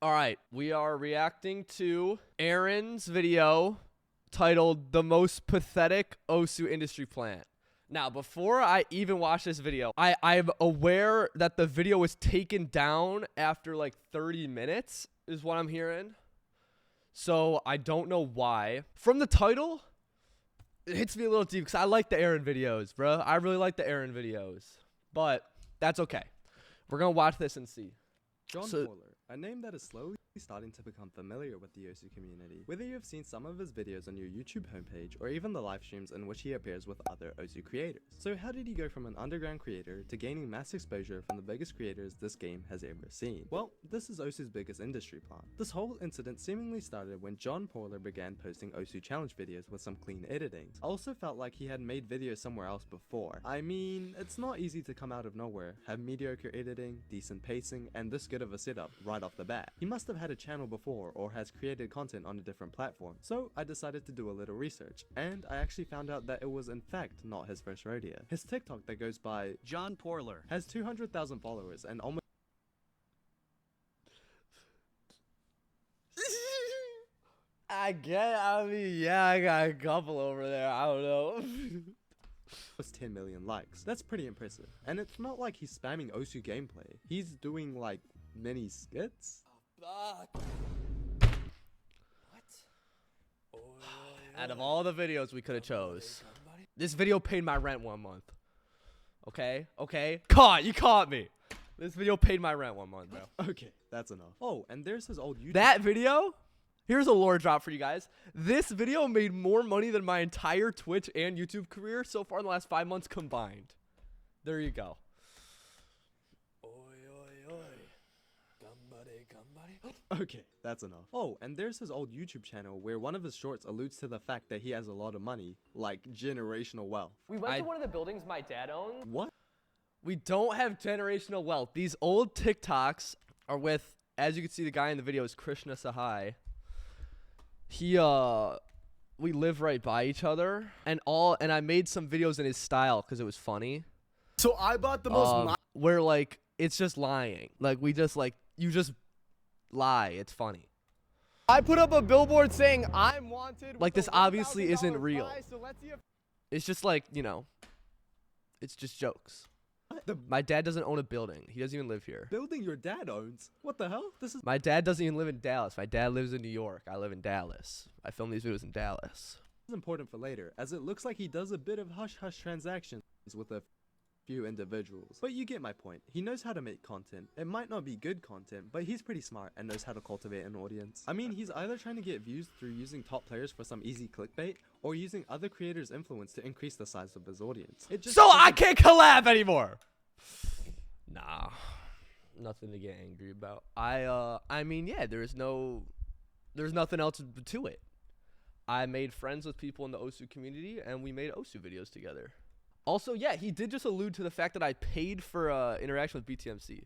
All right, we are reacting to Aryn's video titled "The Most Pathetic Osu Industry Plant." Now, before I even watch this video, I'm aware that the video was taken down after like 30 minutes, is what I'm hearing. So I don't know why. From the title, it hits me a little deep because I like the Aryn videos, bro. I really like the Aryn videos, but that's okay. We're gonna watch this and see. JohnPorler, a name that is slowly starting to become familiar with the Osu community. Whether you have seen some of his videos on your YouTube homepage or even the live streams in which he appears with other Osu creators. So how did he go from an underground creator to gaining mass exposure from the biggest creators this game has ever seen? Well, this is Osu's biggest industry plant. This whole incident seemingly started when JohnPorler began posting Osu challenge videos with some clean editing. I also felt like he had made videos somewhere else before. I mean, it's not easy to come out of nowhere, have mediocre editing, decent pacing, and this good of a setup right off the bat. He must have had a channel before or has created content on a different platform. So I decided to do a little research, and I actually found out that it was in fact not his first rodeo. His TikTok that goes by JohnPorler has 200,000 followers and almost I mean, yeah, I got a couple over there. I don't know. 10 million likes. That's pretty impressive. And it's not like he's spamming Osu gameplay. He's doing like mini skits. Fuck. What? Out of all the videos we could have chose, this video paid my rent 1 month. Okay? You caught me. This video paid my rent 1 month, bro. Okay, that's enough. Oh, and there's his old YouTube. That video? Here's a lore drop for you guys. This video made more money than my entire Twitch and YouTube career so far in the last 5 months combined. There you go. Okay, that's enough. Oh, and there's his old YouTube channel where one of his shorts alludes to the fact that he has a lot of money, like generational wealth. We went to one of the buildings my dad owned. What? We don't have generational wealth. These old TikToks are with, as you can see, the guy in the video is Krishna Sahai. We live right by each other, and I made some videos in his style because it was funny. So I bought the most where like it's just lying. Like you just lie. It's funny. I put up a billboard saying I'm wanted. Like this obviously isn't $1,000 real. prize, so let's see if It's just like, you know, it's just jokes. My dad doesn't own a building. He doesn't even live here. Building your dad owns? What the hell? This is My dad doesn't even live in Dallas. My dad lives in New York. I live in Dallas. I film these videos in Dallas. important for later, as it looks like he does a bit of hush-hush transactions with a few individuals. But you get my point. He knows how to make content. It might not be good content, but he's pretty smart and knows how to cultivate an audience. I mean, he's either trying to get views through using top players for some easy clickbait, or using other creators' influence to increase the size of his audience. So I can't collab anymore. Nah, nothing to get angry about. I mean, yeah, there's nothing else to it. I made friends with people in the Osu community, and we made Osu videos together. Also, yeah, he did just allude to the fact that I paid for interaction with BTMC.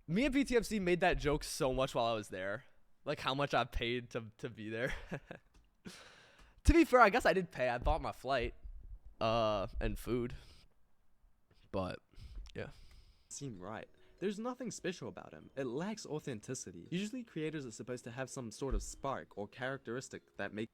Me and BTMC made that joke so much while I was there, like how much I paid to be there. To be fair, I guess I did pay. I bought my flight, and food. But yeah. Seem right. There's nothing special about him. It lacks authenticity. Usually creators are supposed to have some sort of spark or characteristic that makes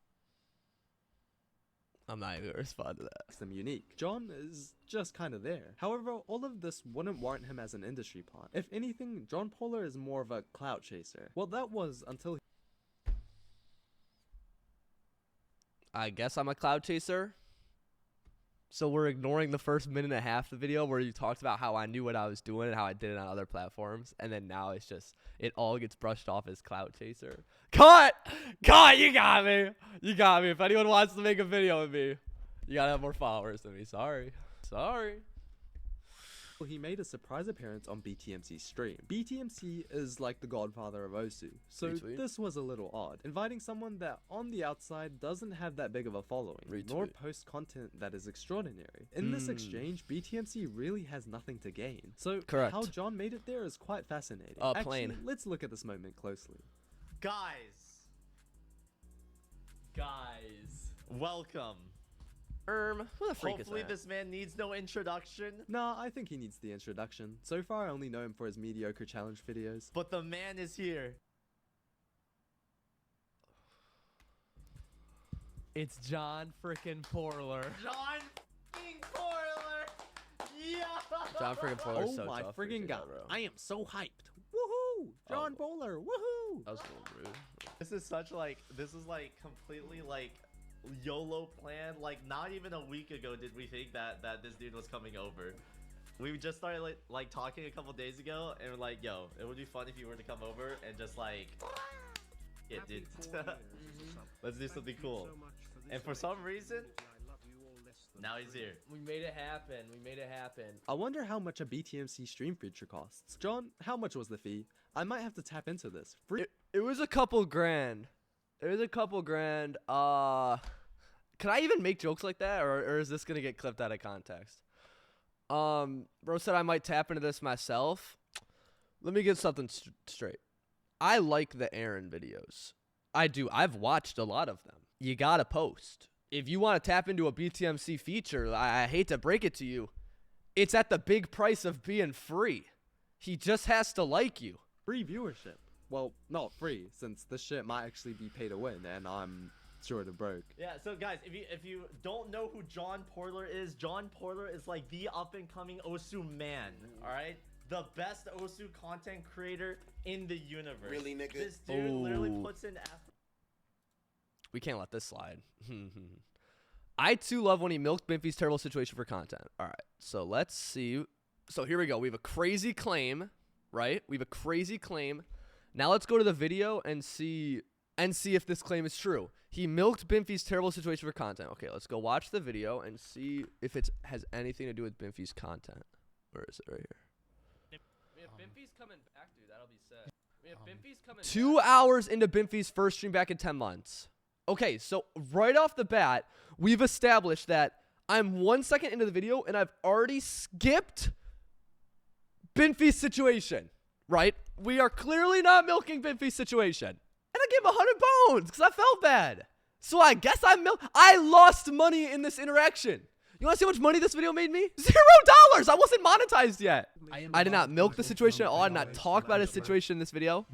I'm not even gonna respond to that. them unique. John is just kind of there. However, all of this wouldn't warrant him as an industry plant. If anything, JohnPorler is more of a clout chaser. Well, that was until I guess I'm a cloud chaser. So we're ignoring the first minute and a half of the video where you talked about how I knew what I was doing and how I did it on other platforms. And then now it's just, it all gets brushed off as clout chaser. Cut! You got me. If anyone wants to make a video with me, you gotta have more followers than me. Sorry. he made a surprise appearance on BTMC's stream. BTMC is like the godfather of Osu, so this was a little odd. Inviting someone that on the outside doesn't have that big of a following, nor post content that is extraordinary. In this exchange, BTMC really has nothing to gain. So how John made it there is quite fascinating. Actually, let's look at this moment closely. Guys, welcome. Who the freak Hopefully is that? this man needs no introduction. Nah, I think he needs the introduction. So far I only know him for his mediocre challenge videos. But the man is here. It's JohnPorler. John Porler. Yeah. John freaking Porler. Oh so my tough. friggin' Appreciate god. that, bro. I am so hyped. Woohoo! JohnPorler, woohoo! That was a little rude. This is such like completely like YOLO plan. Like not even a week ago did we think that this dude was coming over. We just started like talking a couple days ago and we're like, yo, it would be fun if you were to come over and just like yeah, dude. Let's do something cool. And for some reason, now he's here. We made it happen. We made it happen. I wonder how much a BTMC stream feature costs. John, how much was the fee? I might have to tap into this. Free. It was a couple grand. It was a couple grand. Can I even make jokes like that, or is this gonna get clipped out of context? Bro said I might tap into this myself. Let me get something straight. I like the Aryn videos. I do. I've watched a lot of them. You gotta post. If you want to tap into a BTMC feature, I hate to break it to you, it's at the big price of being free. He just has to like you. Free viewership. Well, not free, since this shit might actually be pay to win, and I'm sort of broke. Yeah, so guys, if you don't know who JohnPorler is like the up and coming Osu man, all right? The best Osu content creator in the universe. Really, nigga? This dude literally Oh. puts in effort. We can't let this slide. I too love when he milked Bimpy's terrible situation for content. All right, so let's see. So here we go. We have a crazy claim, right? We have a crazy claim. Now let's go to the video and see if this claim is true. He milked Bimpy's terrible situation for content. Okay, let's go watch the video and see if it has anything to do with Bimpy's content. Where is it? Right here. If Bimpy's coming back, dude, that'll be sick. If Bimpy's coming 2 hours into Bimpy's first stream back in 10 months. Okay, so right off the bat, we've established that I'm 1 second into the video and I've already skipped Bimpy's situation, right? We are clearly not milking Bimpy's situation. And I gave him 100 bones because I felt bad. So I guess I lost money in this interaction. You want to see how much money this video made me? $0! I wasn't monetized yet. I did not milk the situation at all. I did not talk about his situation in this video.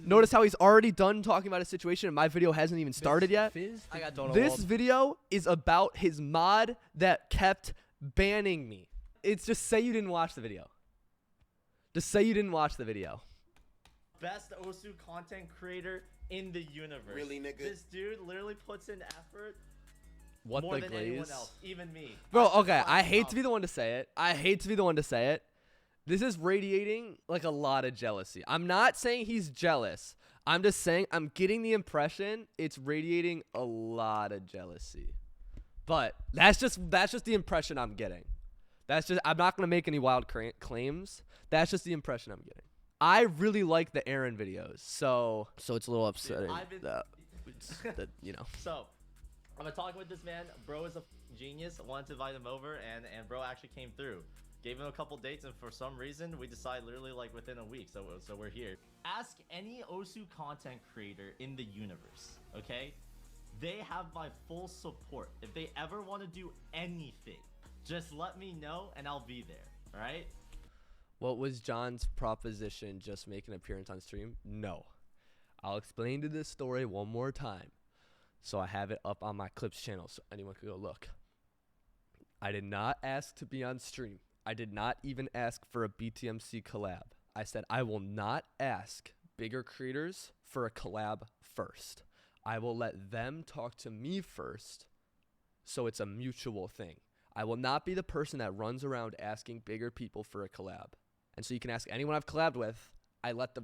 Notice how he's already done talking about his situation and my video hasn't even started yet. I got Donald This video is about his mod that kept banning me. It's just say you didn't watch the video. Just say you didn't watch the video. Best Osu content creator in the universe. Really, nigga? This dude literally puts in effort What more the than anyone glaze? else, even me. Bro, I'm okay, just I like, hate to be the one to say it. I hate to be the one to say it. This is radiating like a lot of jealousy. I'm not saying he's jealous. I'm just saying I'm getting the impression it's radiating a lot of jealousy. But that's just the impression I'm getting. I'm not going to make any wild claims. That's just the impression I'm getting. I really like the Aryn videos. So it's a little upsetting I've been- that, you know. So, I've been talking with this man. Bro is a genius. I wanted to invite him over, and bro actually came through. Gave him a couple dates, and for some reason, we decided literally like within a week. So we're here. Ask any Osu content creator in the universe, okay? They have my full support. If they ever want to do anything, just let me know, and I'll be there. All right? What was John's proposition? Just make an appearance on stream? No. I'll explain to this story one more time. So I have it up on my clips channel so anyone can go look. I did not ask to be on stream. I did not even ask for a BTMC collab. I said I will not ask bigger creators for a collab first. I will let them talk to me first so it's a mutual thing. I will not be the person that runs around asking bigger people for a collab. And so you can ask anyone I've collabed with. I let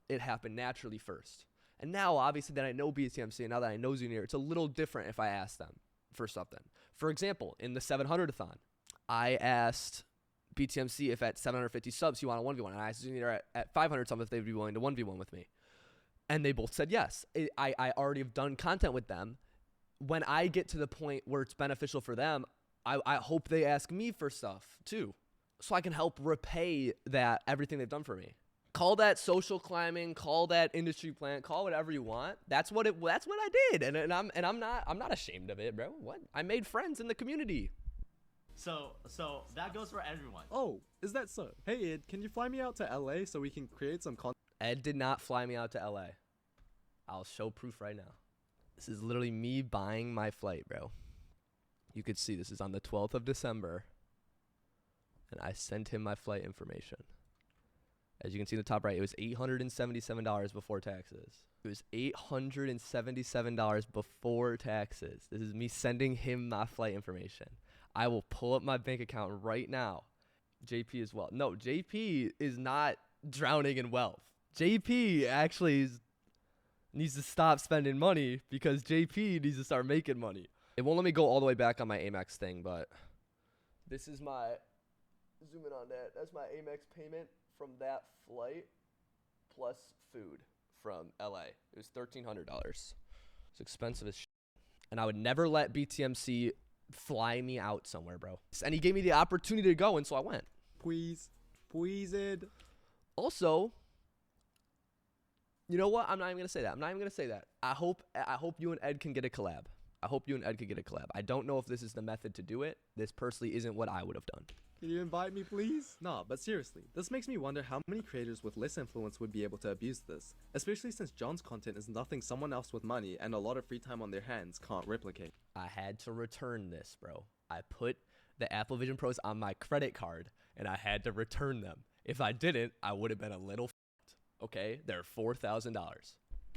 it happen naturally first. And now, obviously, that I know BTMC and now that I know Junior, it's a little different if I ask them for something. For example, in the 700-a-thon, I asked BTMC if at 750 subs you want a 1v1. And I asked Junior at 500 subs if they would be willing to 1v1 with me. And they both said yes. I already have done content with them. When I get to the point where it's beneficial for them, I hope they ask me for stuff too, so I can help repay that everything they've done for me. Call that social climbing, call that industry plant, call whatever you want. That's what I did. And I'm not ashamed of it, bro. What? I made friends in the community. So that goes for everyone. Oh, is that so? Hey Ed, can you fly me out to LA so we can create some content? Ed did not fly me out to LA. I'll show proof right now. This is literally me buying my flight, bro. You could see this is on the 12th of December. And I sent him my flight information. As you can see in the top right, it was $877 before taxes. It was $877 before taxes. This is me sending him my flight information. I will pull up my bank account right now. JP as well. No, JP is not drowning in wealth. JP actually needs to stop spending money because JP needs to start making money. It won't let me go all the way back on my Amex thing, but this is my, zoom in on that. That's my Amex payment from that flight plus food from LA. It was $1,300. It's expensive as shit. And I would never let BTMC fly me out somewhere, bro. And he gave me the opportunity to go, and so I went. Please, Ed. Also, you know what? I'm not even gonna say that. I hope you and Ed can get a collab. I don't know if this is the method to do it. This personally isn't what I would have done. Can you invite me, please? Nah, but seriously, this makes me wonder how many creators with less influence would be able to abuse this, especially since John's content is nothing someone else with money and a lot of free time on their hands can't replicate. I had to return this, bro. I put the Apple Vision Pros on my credit card, and I had to return them. If I didn't, I would have been a little f***ed, okay? They're $4,000.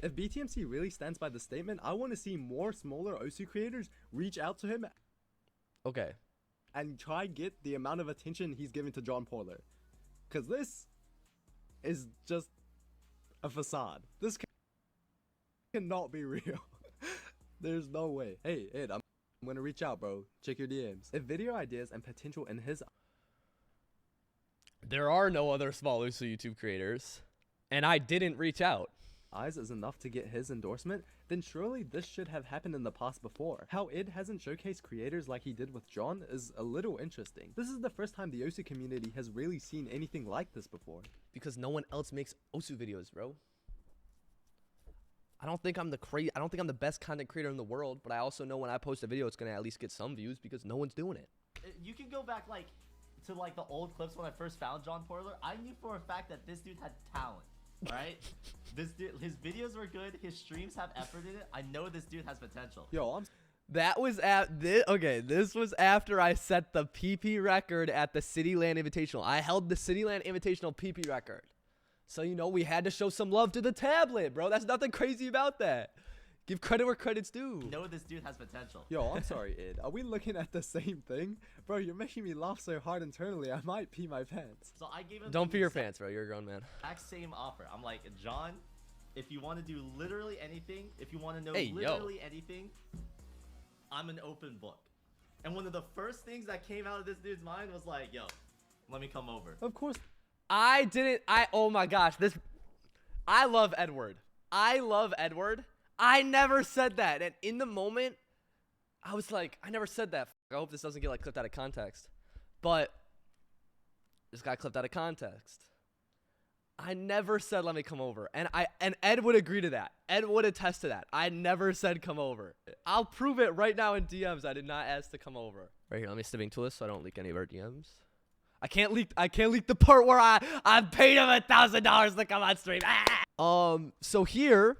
If BTMC really stands by the statement, I want to see more smaller Osu creators reach out to him Okay. and try get the amount of attention he's giving to JohnPorler. Because this is just a facade. This cannot be real. There's no way. Hey, Ed, I'm gonna reach out, bro. Check your DMs. If video ideas and potential in his There are no other small Uso YouTube creators, and I didn't reach out. eyes is enough to get his endorsement, then surely this should have happened in the past before. How Ed hasn't showcased creators like he did with John is a little interesting. This is the first time the Osu community has really seen anything like this before. Because no one else makes Osu videos, bro. I don't think I'm the best content creator in the world, but I also know when I post a video, it's gonna at least get some views because no one's doing it. You can go back to the old clips when I first found JohnPorler. I knew for a fact that this dude had talent. Right? This dude, his videos were good. His streams have effort in it. I know this dude has potential. Yo, This was after I set the PP record at the Cityland Invitational. I held the Cityland Invitational PP record. So, you know, we had to show some love to the tablet, bro. That's nothing crazy about that. Give credit where credit's due. I know this dude has potential. Yo, I'm sorry, Ed. Are we looking at the same thing? Bro, you're making me laugh so hard internally, I might pee my pants. So I gave him Don't pee your pants, bro. You're a grown man. exact same offer. I'm like, John, if you want to do literally anything, if you want to know Hey, literally anything, I'm an open book. And one of the first things that came out of this dude's mind was like, yo, let me come over. Of course. Oh my gosh, I love Edward. I never said that. And in the moment, I was like, I never said that. I hope this doesn't get clipped out of context. But this got clipped out of context. I never said let me come over. And Ed would agree to that. Ed would attest to that. I never said come over. I'll prove it right now in DMs. I did not ask to come over. Right here, let me stibbing to this so I don't leak any of our DMs. I can't leak the part where I paid him $1,000 to come on stream. So here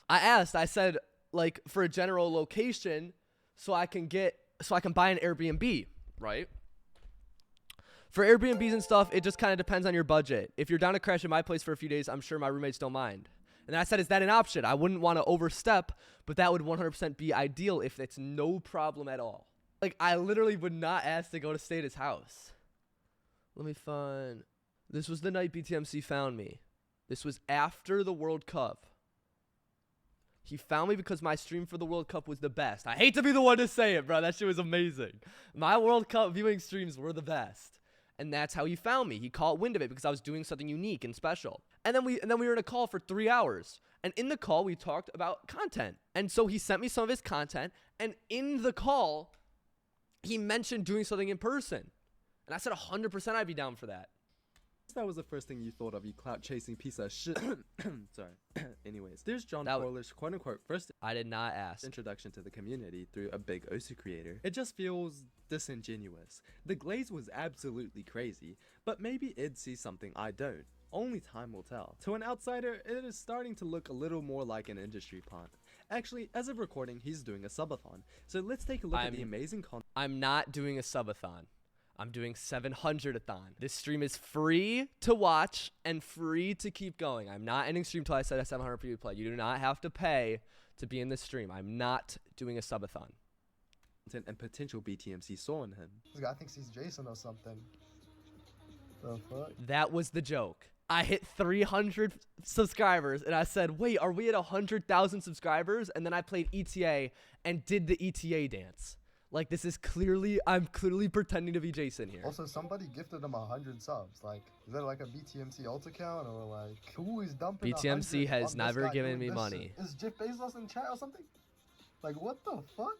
I said like for a general location so I can buy an Airbnb, right? For Airbnbs and stuff, it just kind of depends on your budget. If you're down to crash at my place for a few days, I'm sure my roommates don't mind. And I said, is that an option? I wouldn't want to overstep, but that would 100% be ideal if it's no problem at all. Like, I literally would not ask to go to stay at his house. Let me find. This was the night BTMC found me. This was after the World Cup. He found me because my stream for the World Cup was the best. I hate to be the one to say it, bro. That shit was amazing. My World Cup viewing streams were the best. And that's how he found me. He caught wind of it because I was doing something unique and special. And then we were in a call for 3 hours. And in the call, we talked about content. And so he sent me some of his content. And in the call, he mentioned doing something in person. And I said 100% I'd be down for that. That was the first thing you thought of, you clout chasing piece of shit. Sorry. Anyways, there's JohnPorler's quote unquote first I did not ask. introduction to the community through a big Osu creator. It just feels disingenuous. The glaze was absolutely crazy, but maybe id sees something I don't. Only time will tell. To an outsider, it is starting to look a little more like an industry pun. Actually, as of recording, he's doing a subathon. So let's take a look at the amazing content. I'm not doing a subathon. I'm doing 700-a-thon. This stream is free to watch and free to keep going. I'm not ending stream till I said 700 people play. You do not have to pay to be in this stream. I'm not doing a subathon. And potential BTMC saw in him. This guy thinks he's Jason or something. The fuck? That was the joke. I hit 300 subscribers and I said, wait, are we at 100,000 subscribers? And then I played ETA and did the ETA dance. Like, this is clearly, I'm clearly pretending to be Jason here. Also, somebody gifted him 100 subs. Like, is that like a BTMC alt account or like who is dumping? BTMC 100 has on never this guy given doing me this money. shit? Is Jeff Bezos in chat or something? Like, what the fuck?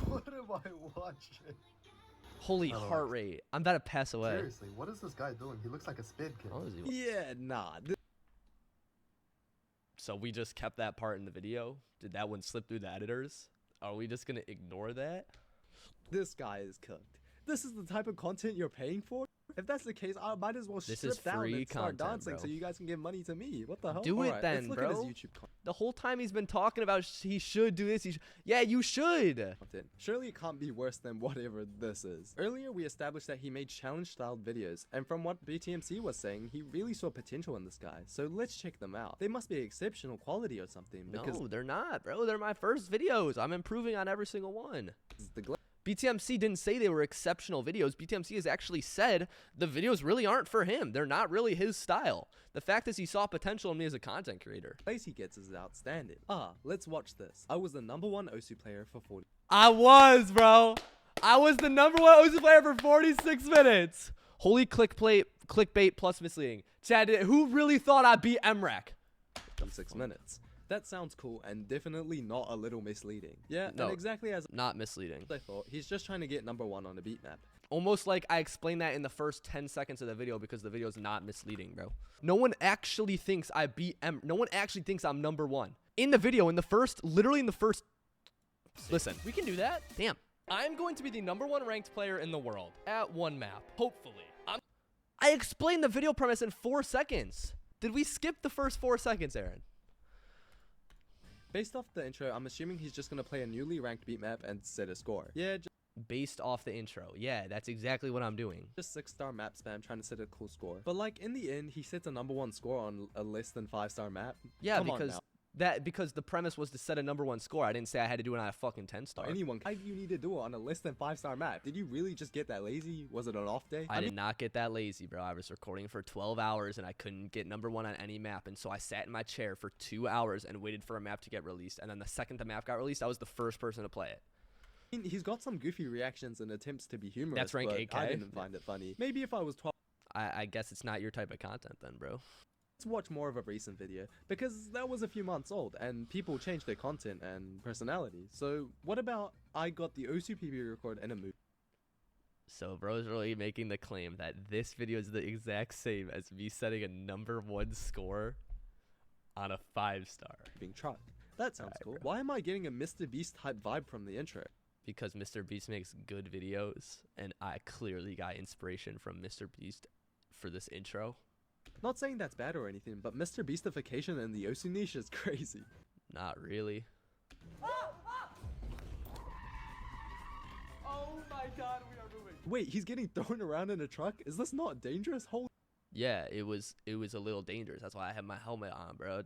What am I watching? Holy I don't heart know. rate. I'm about to pass away. Seriously, what is this guy doing? He looks like a spin kid. Oh, is he- Yeah, nah. So we just kept that part in the video? Did that one slip through the editors? Are we just gonna ignore that? This guy is cooked. This is the type of content you're paying for? If that's the case, I might as well This strip is down free and start content, dancing bro. so you guys can give money to me. What the hell? Do it Alright, then, let's look at his bro. YouTube The whole time he's been talking about he should do this. Yeah, you should. content. Surely it can't be worse than whatever this is. Earlier, we established that he made challenge-styled videos, and from what BTMC was saying, he really saw potential in this guy. So let's check them out. They must be exceptional quality or something, because No, they're not, bro. They're my first videos. I'm improving on every single one. the BTMC didn't say they were exceptional videos. BTMC has actually said the videos really aren't for him. They're not really his style. The fact is he saw potential in me as a content creator. glaze he gets is outstanding. Let's watch this. I was the #1 Osu player for 40. I was, bro. I was the #1 Osu player for 46 minutes. Holy clickbait plus misleading. Chad, who really thought I'd beat MREC? 6 minutes. That sounds cool and definitely not a little misleading. Yeah, No. and exactly as Not misleading. I thought, he's just trying to get #1 on a beat map. Almost like I explained that in the first 10 seconds of the video because the video is not misleading, bro. No one actually thinks I beat No one actually thinks I'm #1. In the video, literally in the first... Listen, we can do that. Damn. I'm going to be the #1 ranked player in the world at one map, hopefully. I explained the video premise in 4 seconds. Did we skip the first 4 seconds, Aaron? Based off the intro, I'm assuming he's just gonna play a newly ranked beat map and set a score. Yeah, Based off the intro. Yeah, that's exactly what I'm doing. just 6-star map spam trying to set a cool score. But like in the end, he sets a #1 score on a less than 5-star map. Yeah, Come on because the premise was to set a #1 score. I didn't say I had to do it on a fucking 10-star. Anyone, why do you need to do it on a less than 5-star map? Did you really just get that lazy? Was it an off day? I did not get that lazy, bro. I was recording for 12 hours and I couldn't get #1 on any map. And so I sat in my chair for 2 hours and waited for a map to get released. And then the second the map got released, I was the first person to play it. I mean, he's got some goofy reactions and attempts to be humorous. That's rank but 8K? I didn't find it funny. Maybe if I was 12. I guess it's not your type of content then, bro. Let's watch more of a recent video, because that was a few months old, and people changed their content and personality. So what about I got the Osu PB record in a movie? So bro's really making the claim that this video is the exact same as me setting a #1 score on a 5-star. Being truck. That sounds Alright, cool. bro. Why am I getting a Mr. Beast type vibe from the intro? Because Mr. Beast makes good videos, and I clearly got inspiration from Mr. Beast for this intro. Not saying that's bad or anything, but Mr. Beastification in the Osu niche is crazy. Not really. Oh my god, we are moving. Wait, he's getting thrown around in a truck? Is this not dangerous? Holy Yeah, it was a little dangerous. That's why I had my helmet on, bro.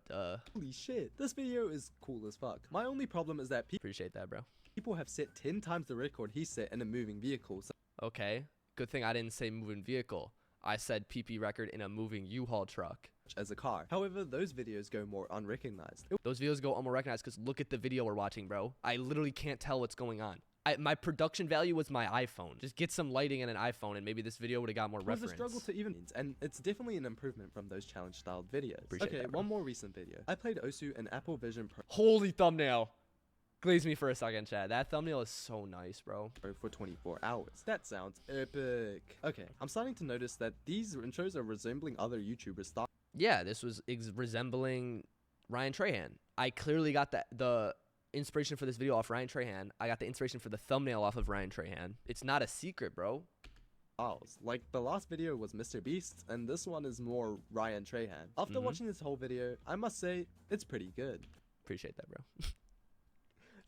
shit. This video is cool as fuck. My only problem is that Appreciate that, bro. people have set 10 times the record he set in a moving vehicle. So Okay. Good thing I didn't say moving vehicle. I said PP record in a moving U-Haul truck. as a car. However, those videos go more unrecognized. Those videos go unrecognized because look at the video we're watching, bro. I literally can't tell what's going on. My production value was my iPhone. Just get some lighting in an iPhone and maybe this video would have got more It was reference. a struggle to even, and it's definitely an improvement from those challenge-styled videos. Appreciate Okay, that, bro. one more recent video. I played Osu and Apple Vision Pro. Holy thumbnail. Glaze me for a second, chat. That thumbnail is so nice, bro. for 24 hours. That sounds epic. Okay, I'm starting to notice that these intros are resembling other YouTubers' style. Yeah, this was resembling Ryan Trahan. I clearly got the inspiration for this video off Ryan Trahan. I got the inspiration for the thumbnail off of Ryan Trahan. It's not a secret, bro. Like the last video was Mr. Beast, and this one is more Ryan Trahan. After watching this whole video, I must say, it's pretty good. Appreciate that, bro.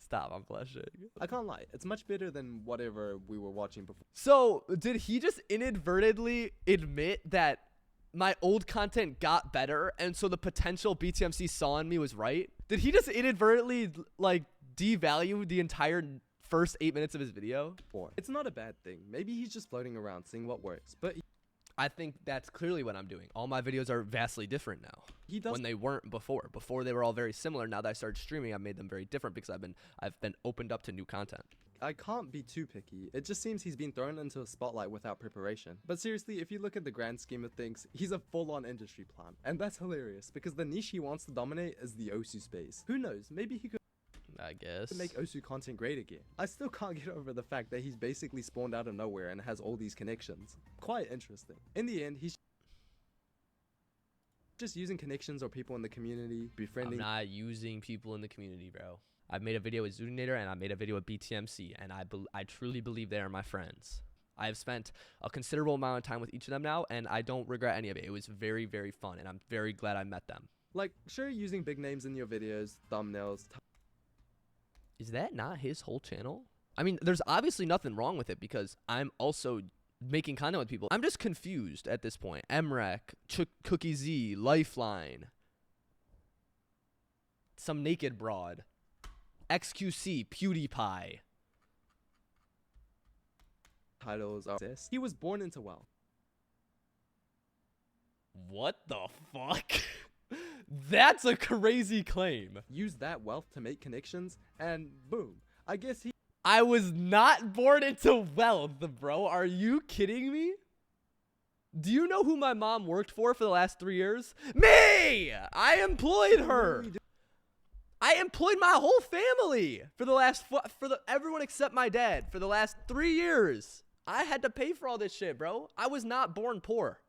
Stop, I'm blushing. I can't lie, it's much better than whatever we were watching before. So, did he just inadvertently admit that my old content got better, and so the potential BTMC saw in me was right? Did he just inadvertently, like, devalue the entire first 8 minutes of his video? It's not a bad thing. Maybe he's just floating around seeing what works, but I think that's clearly what I'm doing. All my videos are vastly different now. he does When they weren't before. Before they were all very similar. Now that I started streaming, I've made them very different because I've been opened up to new content. I can't be too picky. It just seems he's been thrown into a spotlight without preparation. But seriously, if you look at the grand scheme of things, he's a full-on industry plant. And that's hilarious, because the niche he wants to dominate is the Osu space. Who knows, maybe he could I guess. make Osu content great again. I still can't get over the fact that he's basically spawned out of nowhere and has all these connections. Quite interesting. In the end, he's just using connections or people in the community, befriending. I'm not using people in the community, bro. I've made a video with Zudinator and I made a video with BTMC, and I truly believe they are my friends. I've spent a considerable amount of time with each of them now, and I don't regret any of it. It was very, very fun, and I'm very glad I met them. Like, sure, using big names in your videos, thumbnails. Is that not his whole channel? I mean, there's obviously nothing wrong with it because I'm also making content with people. I'm just confused at this point. MREC, Cookie Z, Lifeline, some naked broad, XQC, PewDiePie. Titles are exist. He was born into wealth. What the fuck? That's a crazy claim. Use that wealth to make connections, and boom. I guess he I was not born into wealth, bro. Are you kidding me? Do you know who my mom worked for the last 3 years? Me! I employed her. I employed my whole family for the last everyone except my dad for the last 3 years. I had to pay for all this shit, bro. I was not born poor.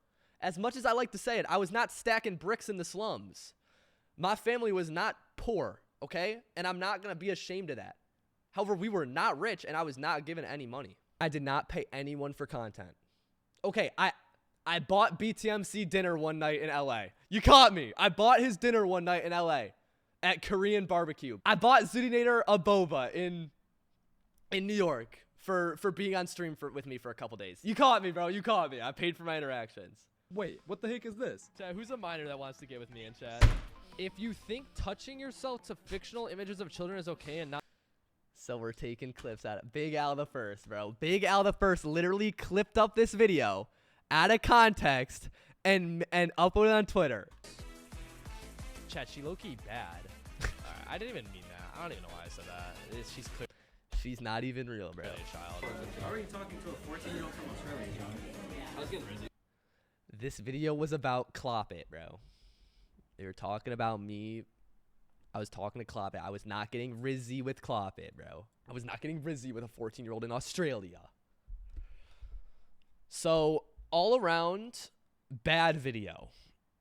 As much as I like to say it, I was not stacking bricks in the slums. My family was not poor, okay? And I'm not going to be ashamed of that. However, we were not rich, and I was not given any money. I did not pay anyone for content. Okay, I bought BTMC dinner one night in LA. You caught me. I bought his dinner one night in LA at Korean barbecue. I bought Zudinator a boba in New York for being on stream with me for a couple days. You caught me, bro. You caught me. I paid for my interactions. Wait, what the heck is this? Chat, who's a minor that wants to get with me in chat? If you think touching yourself to fictional images of children is okay and not... So we're taking clips out of Big Al the First, bro. Big Al the First literally clipped up this video out of context and uploaded it on Twitter. Chat, she low-key bad. Alright, I didn't even mean that. I don't even know why I said that. She's clearly She's not even real, bro. a child. How are you talking to a 14-year-old from Australia, John? I was getting rizzy. This video was about Clop It, bro. They were talking about me. I was talking to Clop It. I was not getting rizzy with Clop It, bro. I was not getting rizzy with a 14-year-old in Australia. So, all around, bad video.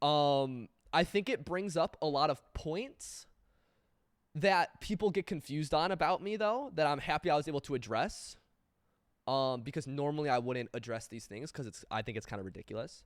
I think it brings up a lot of points that people get confused on about me, though, that I'm happy I was able to address. Because normally I wouldn't address these things because I think it's kind of ridiculous.